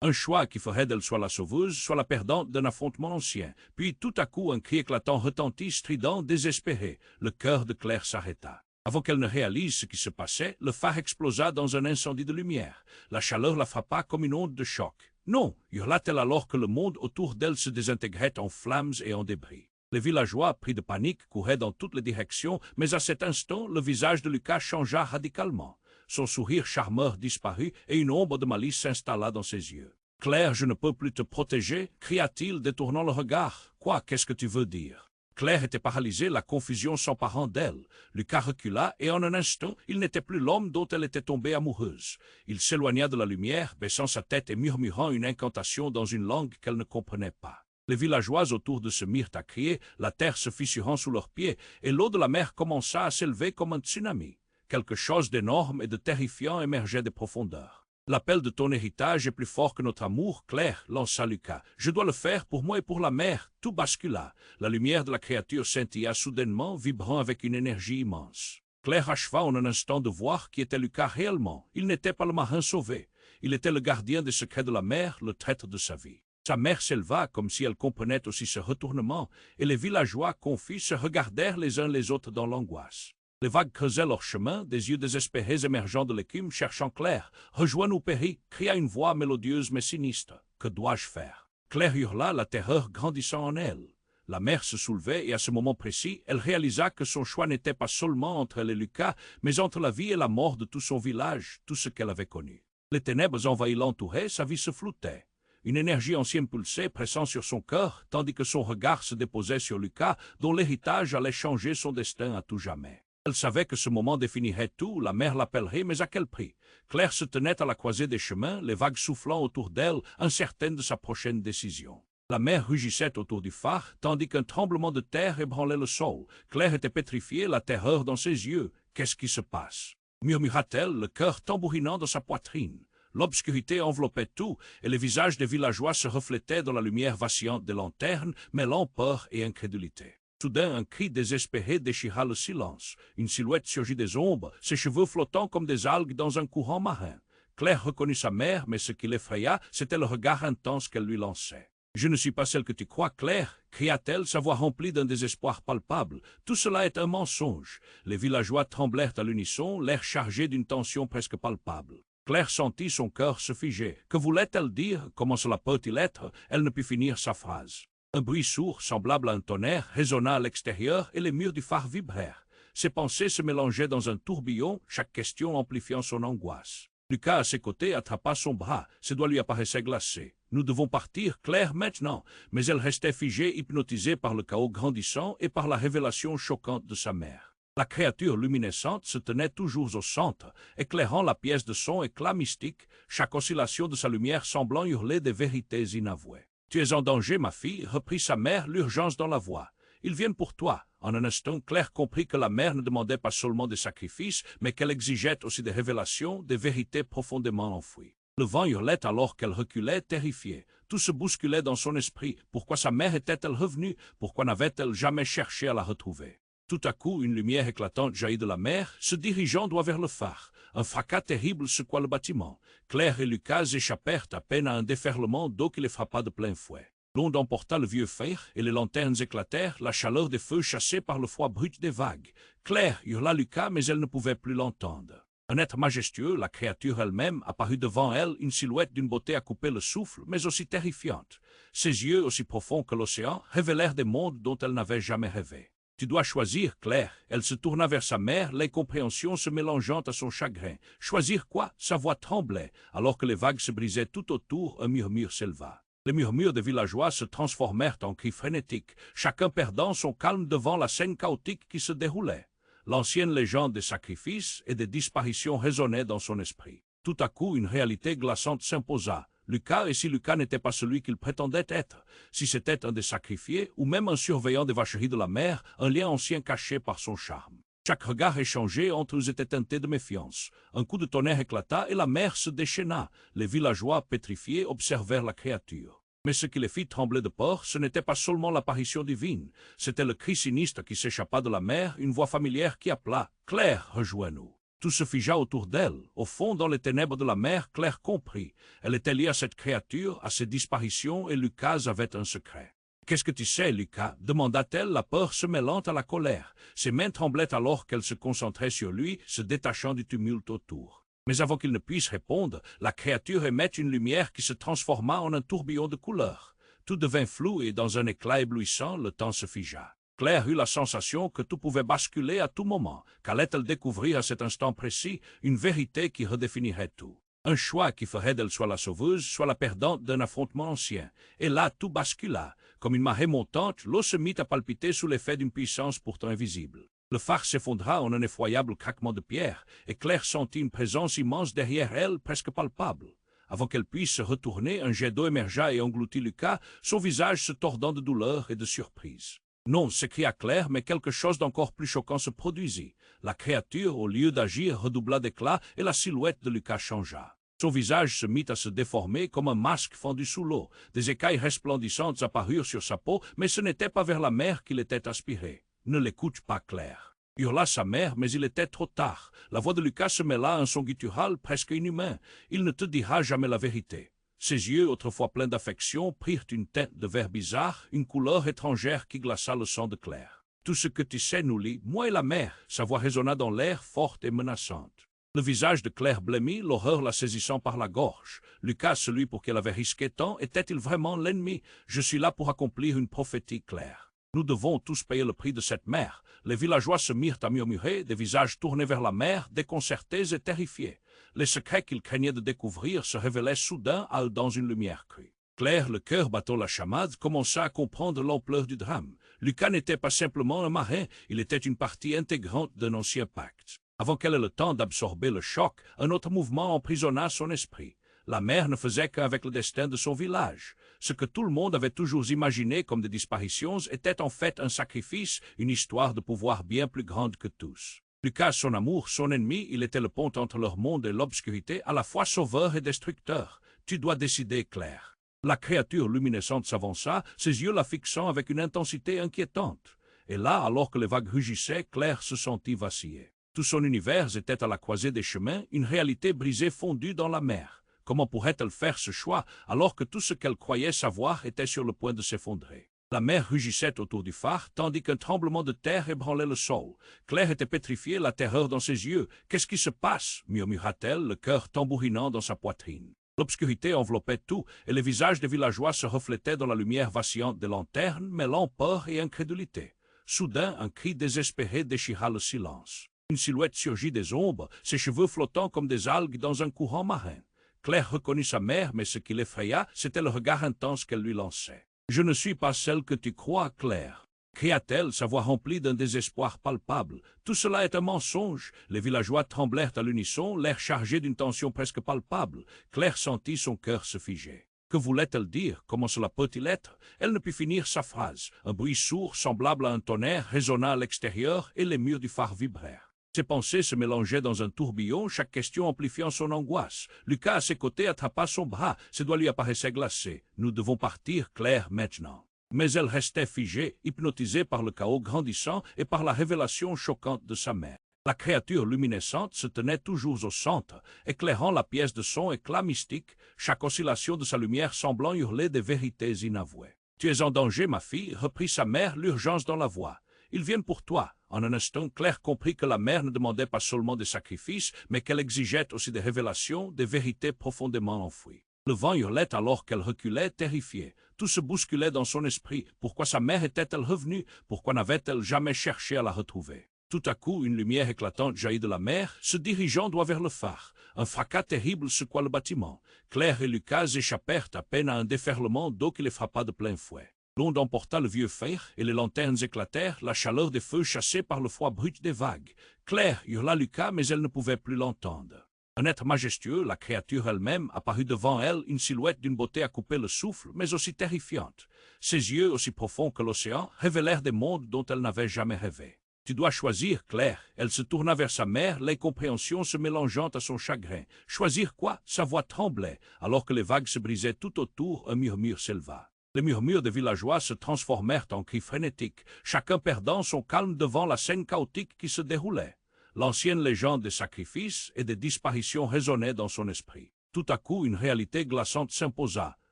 Un choix qui ferait d'elle soit la sauveuse, soit la perdante d'un affrontement ancien. Puis tout à coup un cri éclatant retentit, strident, désespéré. Le cœur de Claire s'arrêta. Avant qu'elle ne réalise ce qui se passait, le phare explosa dans un incendie de lumière. La chaleur la frappa comme une onde de choc. Non, hurla-t-elle alors que le monde autour d'elle se désintégrait en flammes et en débris. Les villageois, pris de panique, couraient dans toutes les directions, mais à cet instant, le visage de Lucas changea radicalement. Son sourire charmeur disparut et une ombre de malice s'installa dans ses yeux. « Claire, je ne peux plus te protéger » cria-t-il, détournant le regard. « Quoi, qu'est-ce que tu veux dire ?» Claire était paralysée, la confusion s'emparant d'elle. Lucas recula et en un instant, il n'était plus l'homme dont elle était tombée amoureuse. Il s'éloigna de la lumière, baissant sa tête et murmurant une incantation dans une langue qu'elle ne comprenait pas. Les villageois autour de se mirent à crier, la terre se fissurant sous leurs pieds, et l'eau de la mer commença à s'élever comme un tsunami. Quelque chose d'énorme et de terrifiant émergeait des profondeurs. L'appel de ton héritage est plus fort que notre amour, Claire, lança Lucas. Je dois le faire pour moi et pour la mer. Tout bascula. La lumière de la créature scintilla soudainement, vibrant avec une énergie immense. Claire acheva en un instant de voir qui était Lucas réellement. Il n'était pas le marin sauvé. Il était le gardien des secrets de la mer, le traître de sa vie. Sa mère s'éleva comme si elle comprenait aussi ce retournement, et les villageois confus se regardèrent les uns les autres dans l'angoisse. Les vagues creusaient leur chemin, des yeux désespérés émergeant de l'écume, cherchant Claire. « Rejoins-nous, Péri » cria une voix mélodieuse mais sinistre. « Que dois-je faire » Claire hurla, la terreur grandissant en elle. La mer se soulevait et à ce moment précis, elle réalisa que son choix n'était pas seulement entre elle et Lucas, mais entre la vie et la mort de tout son village, tout ce qu'elle avait connu. Les ténèbres envahies l'entouraient, sa vie se floutait. Une énergie ancienne pulsait, pressant sur son cœur, tandis que son regard se déposait sur Lucas, dont l'héritage allait changer son destin à tout jamais. Elle savait que ce moment définirait tout, la mer l'appellerait, mais à quel prix? Claire se tenait à la croisée des chemins, les vagues soufflant autour d'elle, incertaine de sa prochaine décision. La mer rugissait autour du phare, tandis qu'un tremblement de terre ébranlait le sol. Claire était pétrifiée, la terreur dans ses yeux. Qu'est-ce qui se passe? Murmura-t-elle, le cœur tambourinant dans sa poitrine. L'obscurité enveloppait tout, et les visages des villageois se reflétaient dans la lumière vacillante des lanternes, mêlant peur et incrédulité. Soudain, un cri désespéré déchira le silence. Une silhouette surgit des ombres, ses cheveux flottant comme des algues dans un courant marin. Claire reconnut sa mère, mais ce qui l'effraya, c'était le regard intense qu'elle lui lançait. « Je ne suis pas celle que tu crois, Claire » cria-t-elle, sa voix remplie d'un désespoir palpable. « Tout cela est un mensonge. » Les villageois tremblèrent à l'unisson, l'air chargé d'une tension presque palpable. Claire sentit son cœur se figer. Que voulait-elle dire? Comment cela peut-il être? Elle ne put finir sa phrase. Un bruit sourd, semblable à un tonnerre, résonna à l'extérieur et les murs du phare vibrèrent. Ses pensées se mélangeaient dans un tourbillon, chaque question amplifiant son angoisse. Lucas, à ses côtés, attrapa son bras. Ses doigts lui apparaissaient glacés. « Nous devons partir, Claire, maintenant !» Mais elle restait figée, hypnotisée par le chaos grandissant et par la révélation choquante de sa mère. La créature luminescente se tenait toujours au centre, éclairant la pièce de son éclat mystique, chaque oscillation de sa lumière semblant hurler des vérités inavouées. « Tu es en danger, ma fille » reprit sa mère, l'urgence dans la voix. « Ils viennent pour toi. » En un instant, Claire comprit que la mère ne demandait pas seulement des sacrifices, mais qu'elle exigeait aussi des révélations, des vérités profondément enfouies. Le vent hurlait alors qu'elle reculait, terrifiée. Tout se bousculait dans son esprit. Pourquoi sa mère était-elle revenue? Pourquoi n'avait-elle jamais cherché à la retrouver? Tout à coup, une lumière éclatante jaillit de la mer, se dirigeant droit vers le phare. Un fracas terrible secoua le bâtiment. Claire et Lucas échappèrent à peine à un déferlement d'eau qui les frappa de plein fouet. L'onde emporta le vieux fer et les lanternes éclatèrent, la chaleur des feux chassée par le froid brut des vagues. Claire hurla Lucas, mais elle ne pouvait plus l'entendre. Un être majestueux, la créature elle-même, apparut devant elle, une silhouette d'une beauté à couper le souffle, mais aussi terrifiante. Ses yeux, aussi profonds que l'océan, révélèrent des mondes dont elle n'avait jamais rêvé. « Tu dois choisir, Claire. » Elle se tourna vers sa mère, l'incompréhension se mélangeant à son chagrin. Choisir quoi? Sa voix tremblait. Alors que les vagues se brisaient tout autour, un murmure s'éleva. Les murmures des villageois se transformèrent en cris frénétiques, chacun perdant son calme devant la scène chaotique qui se déroulait. L'ancienne légende des sacrifices et des disparitions résonnait dans son esprit. Tout à coup, une réalité glaçante s'imposa. Lucas, et si Lucas n'était pas celui qu'il prétendait être, si c'était un des sacrifiés, ou même un surveillant des vacheries de la mer, un lien ancien caché par son charme. Chaque regard échangé entre eux était teinté de méfiance. Un coup de tonnerre éclata et la mer se déchaîna. Les villageois, pétrifiés, observèrent la créature. Mais ce qui les fit trembler de peur, ce n'était pas seulement l'apparition divine, c'était le cri sinistre qui s'échappa de la mer, une voix familière qui appela « Claire, rejoins-nous ». Tout se figea autour d'elle. Au fond, dans les ténèbres de la mer, Claire comprit. Elle était liée à cette créature, à ses disparitions, et Lucas avait un secret. « Qu'est-ce que tu sais, Lucas » demanda-t-elle, la peur se mêlant à la colère. Ses mains tremblaient alors qu'elle se concentrait sur lui, se détachant du tumulte autour. Mais avant qu'il ne puisse répondre, la créature émet une lumière qui se transforma en un tourbillon de couleurs. Tout devint flou et dans un éclat éblouissant, le temps se figea. Claire eut la sensation que tout pouvait basculer à tout moment. Qu'allait-elle découvrir à cet instant précis une vérité qui redéfinirait tout? Un choix qui ferait d'elle soit la sauveuse, soit la perdante d'un affrontement ancien. Et là, tout bascula. Comme une marée montante, l'eau se mit à palpiter sous l'effet d'une puissance pourtant invisible. Le phare s'effondra en un effroyable craquement de pierre, et Claire sentit une présence immense derrière elle, presque palpable. Avant qu'elle puisse se retourner, un jet d'eau émergea et engloutit Lucas, son visage se tordant de douleur et de surprise. Non, s'écria Claire, mais quelque chose d'encore plus choquant se produisit. La créature, au lieu d'agir, redoubla d'éclat et la silhouette de Lucas changea. Son visage se mit à se déformer comme un masque fendu sous l'eau. Des écailles resplendissantes apparurent sur sa peau, mais ce n'était pas vers la mer qu'il était aspiré. Ne l'écoute pas, Claire. Hurla sa mère, mais il était trop tard. La voix de Lucas se mêla à un son guttural presque inhumain. Il ne te dira jamais la vérité. Ses yeux, autrefois pleins d'affection, prirent une teinte de vert bizarre, une couleur étrangère qui glaça le sang de Claire. Tout ce que tu sais nous lie, moi et la mère. Sa voix résonna dans l'air, forte et menaçante. Le visage de Claire blêmit, l'horreur la saisissant par la gorge. Lucas, celui pour qui elle avait risqué tant, était-il vraiment l'ennemi? Je suis là pour accomplir une prophétie, Claire. Nous devons tous payer le prix de cette mer. Les villageois se mirent à murmurer, des visages tournés vers la mer, déconcertés et terrifiés. Les secrets qu'ils craignaient de découvrir se révélaient soudain dans une lumière crue. Claire, le cœur battant la chamade, commença à comprendre l'ampleur du drame. Lucas n'était pas simplement un marin, il était une partie intégrante d'un ancien pacte. Avant qu'elle ait le temps d'absorber le choc, un autre mouvement emprisonna son esprit. La mer ne faisait qu'avec le destin de son village. Ce que tout le monde avait toujours imaginé comme des disparitions était en fait un sacrifice, une histoire de pouvoir bien plus grande que tous. Lucas, son amour, son ennemi, il était le pont entre leur monde et l'obscurité, à la fois sauveur et destructeur. Tu dois décider, Claire. La créature luminescente s'avança, ses yeux la fixant avec une intensité inquiétante. Et là, alors que les vagues rugissaient, Claire se sentit vaciller. Tout son univers était à la croisée des chemins, une réalité brisée fondue dans la mer. Comment pourrait-elle faire ce choix alors que tout ce qu'elle croyait savoir était sur le point de s'effondrer? La mer rugissait autour du phare, tandis qu'un tremblement de terre ébranlait le sol. Claire était pétrifiée, la terreur dans ses yeux. « Qu'est-ce qui se passe » murmura-t-elle, le cœur tambourinant dans sa poitrine. L'obscurité enveloppait tout, et les visages des villageois se reflétaient dans la lumière vacillante des lanternes, mêlant peur et incrédulité. Soudain, un cri désespéré déchira le silence. Une silhouette surgit des ombres, ses cheveux flottant comme des algues dans un courant marin. Claire reconnut sa mère, mais ce qui l'effraya, c'était le regard intense qu'elle lui lançait. « Je ne suis pas celle que tu crois, Claire !» cria-t-elle, sa voix remplie d'un désespoir palpable. « Tout cela est un mensonge !» Les villageois tremblèrent à l'unisson, l'air chargé d'une tension presque palpable. Claire sentit son cœur se figer. Que voulait-elle dire? Comment cela peut-il être? Elle ne put finir sa phrase. Un bruit sourd, semblable à un tonnerre, résonna à l'extérieur et les murs du phare vibrèrent. Ses pensées se mélangeaient dans un tourbillon, chaque question amplifiant son angoisse. Lucas, à ses côtés, attrapa son bras. Ses doigts lui apparaissaient glacés. « Nous devons partir, Claire, maintenant. » Mais elle restait figée, hypnotisée par le chaos grandissant et par la révélation choquante de sa mère. La créature luminescente se tenait toujours au centre, éclairant la pièce de son éclat mystique, chaque oscillation de sa lumière semblant hurler des vérités inavouées. « Tu es en danger, ma fille » reprit sa mère, l'urgence dans la voix. « Ils viennent pour toi. » En un instant, Claire comprit que la mère ne demandait pas seulement des sacrifices, mais qu'elle exigeait aussi des révélations, des vérités profondément enfouies. Le vent hurlait alors qu'elle reculait, terrifiée. Tout se bousculait dans son esprit. Pourquoi sa mère était-elle revenue? Pourquoi n'avait-elle jamais cherché à la retrouver? Tout à coup, une lumière éclatante jaillit de la mer, se dirigeant droit vers le phare. Un fracas terrible secoua le bâtiment. Claire et Lucas échappèrent à peine à un déferlement d'eau qui les frappa de plein fouet. L'onde emporta le vieux fer et les lanternes éclatèrent, la chaleur des feux chassée par le froid brut des vagues. Claire hurla Lucas, mais elle ne pouvait plus l'entendre. Un être majestueux, la créature elle-même, apparut devant elle, une silhouette d'une beauté à couper le souffle, mais aussi terrifiante. Ses yeux, aussi profonds que l'océan, révélèrent des mondes dont elle n'avait jamais rêvé. Tu dois choisir, Claire. Elle se tourna vers sa mère, l'incompréhension se mélangeant à son chagrin. Choisir quoi? Sa voix tremblait. Alors que les vagues se brisaient tout autour, un murmure s'éleva. Les murmures des villageois se transformèrent en cris frénétiques, chacun perdant son calme devant la scène chaotique qui se déroulait. L'ancienne légende des sacrifices et des disparitions résonnait dans son esprit. Tout à coup, une réalité glaçante s'imposa.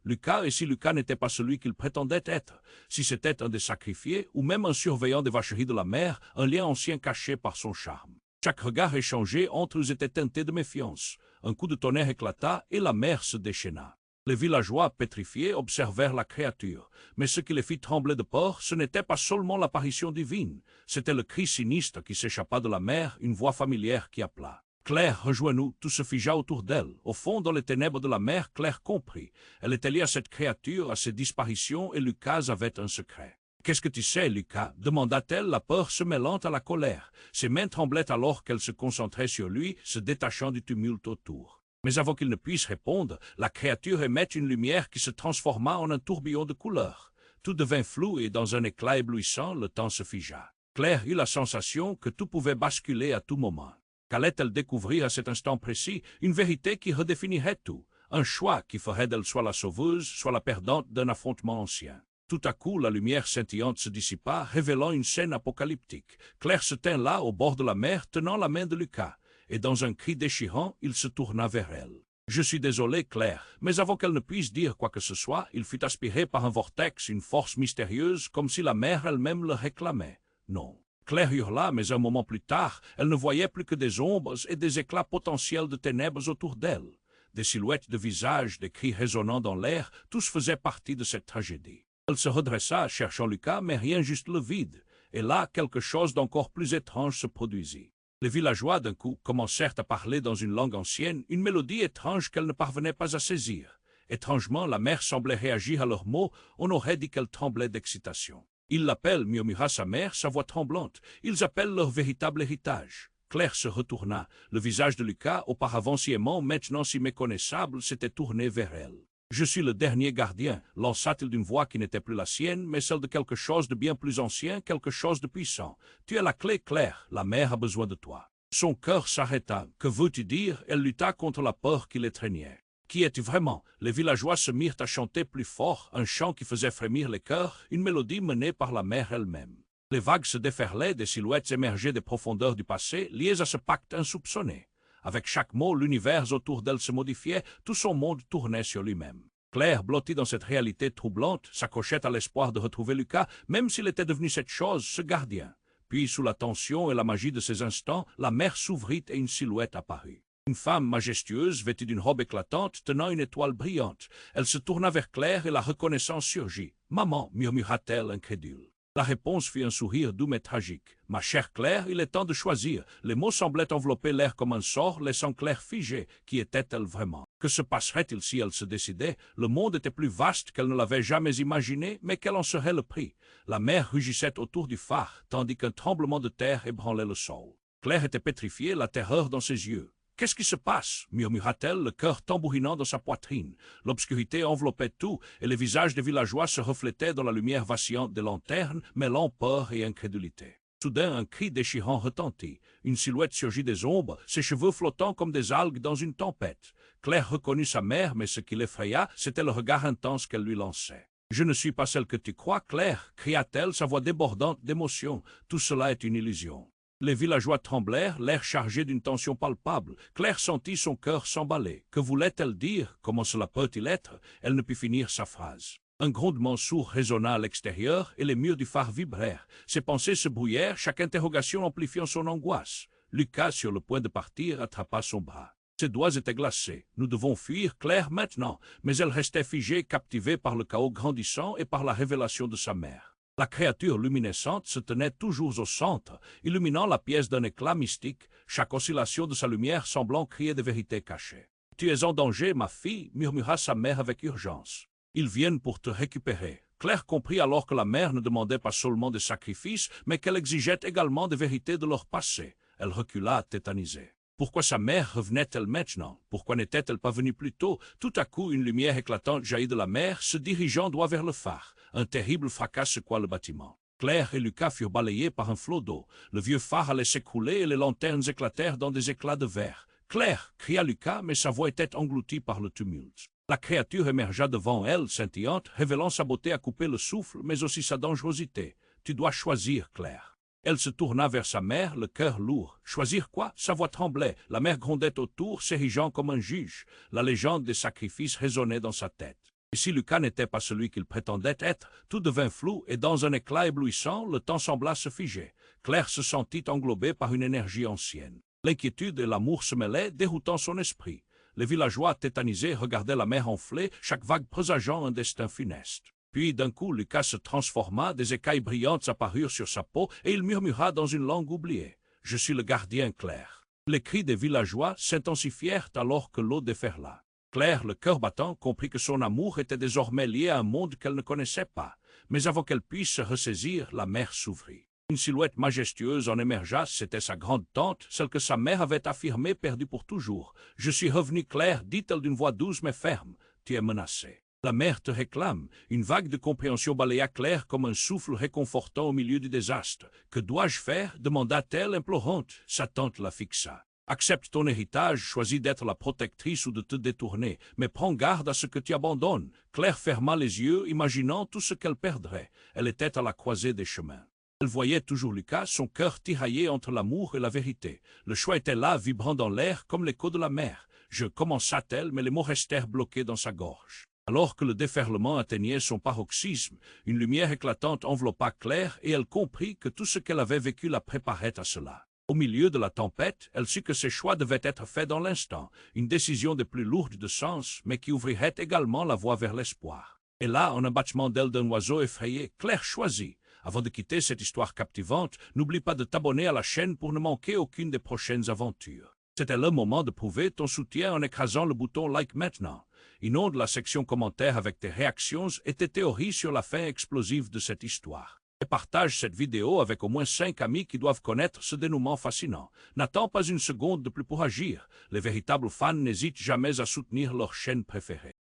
Lucas, et si Lucas n'était pas celui qu'il prétendait être, si c'était un des sacrifiés, ou même un surveillant des vacheries de la mer, un lien ancien caché par son charme. Chaque regard échangé entre eux était teinté de méfiance. Un coup de tonnerre éclata et la mer se déchaîna. Les villageois, pétrifiés, observèrent la créature, mais ce qui les fit trembler de peur, ce n'était pas seulement l'apparition divine, c'était le cri sinistre qui s'échappa de la mer, une voix familière qui appela. Claire, rejoins-nous, tout se figea autour d'elle. Au fond, dans les ténèbres de la mer, Claire comprit. Elle était liée à cette créature, à ses disparitions, et Lucas avait un secret. « Qu'est-ce que tu sais, Lucas » demanda-t-elle, la peur se mêlant à la colère. Ses mains tremblaient alors qu'elle se concentrait sur lui, se détachant du tumulte autour. Mais avant qu'il ne puisse répondre, la créature émet une lumière qui se transforma en un tourbillon de couleurs. Tout devint flou et dans un éclat éblouissant, le temps se figea. Claire eut la sensation que tout pouvait basculer à tout moment. Qu'allait-elle découvrir à cet instant précis? Une vérité qui redéfinirait tout. Un choix qui ferait d'elle soit la sauveuse, soit la perdante d'un affrontement ancien. Tout à coup, la lumière scintillante se dissipa, révélant une scène apocalyptique. Claire se tint là, au bord de la mer, tenant la main de Lucas. Et dans un cri déchirant, il se tourna vers elle. « Je suis désolé, Claire, mais avant qu'elle ne puisse dire quoi que ce soit, il fut aspiré par un vortex, une force mystérieuse, comme si la mer elle-même le réclamait. Non. » Claire hurla, mais un moment plus tard, elle ne voyait plus que des ombres et des éclats potentiels de ténèbres autour d'elle. Des silhouettes de visages, des cris résonnant dans l'air, tous faisaient partie de cette tragédie. Elle se redressa, cherchant Lucas, mais rien, juste le vide. Et là, quelque chose d'encore plus étrange se produisit. Les villageois, d'un coup, commencèrent à parler dans une langue ancienne, une mélodie étrange qu'elle ne parvenait pas à saisir. Étrangement, la mer semblait réagir à leurs mots, on aurait dit qu'elle tremblait d'excitation. « Ils l'appellent » murmura sa mère, sa voix tremblante. « Ils appellent leur véritable héritage. » Claire se retourna. Le visage de Lucas, auparavant si aimant, maintenant si méconnaissable, s'était tourné vers elle. « Je suis le dernier gardien » lança-t-il d'une voix qui n'était plus la sienne, mais celle de quelque chose de bien plus ancien, quelque chose de puissant. « Tu es la clé, Claire. La mère a besoin de toi. » Son cœur s'arrêta. Que veux-tu dire? Elle lutta contre la peur qui l'étreignait. Qui es-tu vraiment? Les villageois se mirent à chanter plus fort, un chant qui faisait frémir les cœurs, une mélodie menée par la mer elle-même. Les vagues se déferlaient, des silhouettes émergeaient des profondeurs du passé, liées à ce pacte insoupçonné. Avec chaque mot, l'univers autour d'elle se modifiait, tout son monde tournait sur lui-même. Claire, blottie dans cette réalité troublante, s'accrochait à l'espoir de retrouver Lucas, même s'il était devenu cette chose, ce gardien. Puis, sous la tension et la magie de ces instants, la mer s'ouvrit et une silhouette apparut. Une femme majestueuse, vêtue d'une robe éclatante, tenant une étoile brillante. Elle se tourna vers Claire et la reconnaissance surgit. « Maman » murmura-t-elle incrédule. La réponse fut un sourire doux mais tragique. « Ma chère Claire, il est temps de choisir. » Les mots semblaient envelopper l'air comme un sort, laissant Claire figée. Qui était-elle vraiment? Que se passerait-il si elle se décidait? Le monde était plus vaste qu'elle ne l'avait jamais imaginé, mais quel en serait le prix? La mer rugissait autour du phare, tandis qu'un tremblement de terre ébranlait le sol. Claire était pétrifiée, la terreur dans ses yeux. « Qu'est-ce qui se passe » murmura-t-elle, le cœur tambourinant dans sa poitrine. L'obscurité enveloppait tout, et les visages des villageois se reflétaient dans la lumière vacillante des lanternes, mêlant peur et incrédulité. Soudain, un cri déchirant retentit. Une silhouette surgit des ombres, ses cheveux flottant comme des algues dans une tempête. Claire reconnut sa mère, mais ce qui l'effraya, c'était le regard intense qu'elle lui lançait. « Je ne suis pas celle que tu crois, Claire » cria-t-elle, sa voix débordante d'émotion. « Tout cela est une illusion. » Les villageois tremblèrent, l'air chargé d'une tension palpable. Claire sentit son cœur s'emballer. Que voulait-elle dire? Comment cela peut-il être? Elle ne put finir sa phrase. Un grondement sourd résonna à l'extérieur et les murs du phare vibrèrent. Ses pensées se brouillèrent, chaque interrogation amplifiant son angoisse. Lucas, sur le point de partir, attrapa son bras. Ses doigts étaient glacés. Nous devons fuir, Claire, maintenant. Mais elle restait figée, captivée par le chaos grandissant et par la révélation de sa mère. La créature luminescente se tenait toujours au centre, illuminant la pièce d'un éclat mystique, chaque oscillation de sa lumière semblant crier des vérités cachées. « Tu es en danger, ma fille » murmura sa mère avec urgence. « Ils viennent pour te récupérer. » Claire comprit alors que la mère ne demandait pas seulement des sacrifices, mais qu'elle exigeait également des vérités de leur passé. Elle recula tétanisée. Pourquoi sa mère revenait-elle maintenant? Pourquoi n'était-elle pas venue plus tôt? Tout à coup, une lumière éclatante jaillit de la mer, se dirigeant droit vers le phare. Un terrible fracas secoua le bâtiment. Claire et Lucas furent balayés par un flot d'eau. Le vieux phare allait s'écrouler et les lanternes éclatèrent dans des éclats de verre. « Claire !» cria Lucas, mais sa voix était engloutie par le tumulte. La créature émergea devant elle, scintillante, révélant sa beauté à couper le souffle, mais aussi sa dangerosité. « Tu dois choisir, Claire. » Elle se tourna vers sa mère, le cœur lourd. Choisir quoi? Sa voix tremblait. La mère grondait autour, s'érigeant comme un juge. La légende des sacrifices résonnait dans sa tête. Et si Lucas n'était pas celui qu'il prétendait être, tout devint flou et dans un éclat éblouissant, le temps sembla se figer. Claire se sentit englobée par une énergie ancienne. L'inquiétude et l'amour se mêlaient, déroutant son esprit. Les villageois tétanisés regardaient la mer enflée, chaque vague présageant un destin funeste. Puis d'un coup, Lucas se transforma, des écailles brillantes apparurent sur sa peau, et il murmura dans une langue oubliée. « Je suis le gardien, Claire. » Les cris des villageois s'intensifièrent alors que l'eau déferla. Claire, le cœur battant, comprit que son amour était désormais lié à un monde qu'elle ne connaissait pas. Mais avant qu'elle puisse se ressaisir, la mer s'ouvrit. Une silhouette majestueuse en émergea, c'était sa grande-tante, celle que sa mère avait affirmée perdue pour toujours. « Je suis revenue, Claire, dit-elle d'une voix douce mais ferme. Tu es menacée. La mer te réclame. » Une vague de compréhension balaya Claire comme un souffle réconfortant au milieu du désastre. « Que dois-je faire » demanda-t-elle implorante. Sa tante la fixa. « Accepte ton héritage, choisis d'être la protectrice ou de te détourner, mais prends garde à ce que tu abandonnes. » Claire ferma les yeux, imaginant tout ce qu'elle perdrait. Elle était à la croisée des chemins. Elle voyait toujours Lucas, son cœur tiraillé entre l'amour et la vérité. Le choix était là, vibrant dans l'air comme l'écho de la mer. « Je » commença-t-elle, mais les mots restèrent bloqués dans sa gorge. Alors que le déferlement atteignait son paroxysme, une lumière éclatante enveloppa Claire et elle comprit que tout ce qu'elle avait vécu la préparait à cela. Au milieu de la tempête, elle sut que ses choix devaient être faits dans l'instant, une décision des plus lourdes de sens, mais qui ouvrirait également la voie vers l'espoir. Et là, en un battement d'aile d'un oiseau effrayé, Claire choisit. Avant de quitter cette histoire captivante, n'oublie pas de t'abonner à la chaîne pour ne manquer aucune des prochaines aventures. C'était le moment de prouver ton soutien en écrasant le bouton like maintenant. Inonde la section commentaires avec tes réactions et tes théories sur la fin explosive de cette histoire. Et partage cette vidéo avec au moins 5 amis qui doivent connaître ce dénouement fascinant. N'attends pas une seconde de plus pour agir. Les véritables fans n'hésitent jamais à soutenir leur chaîne préférée.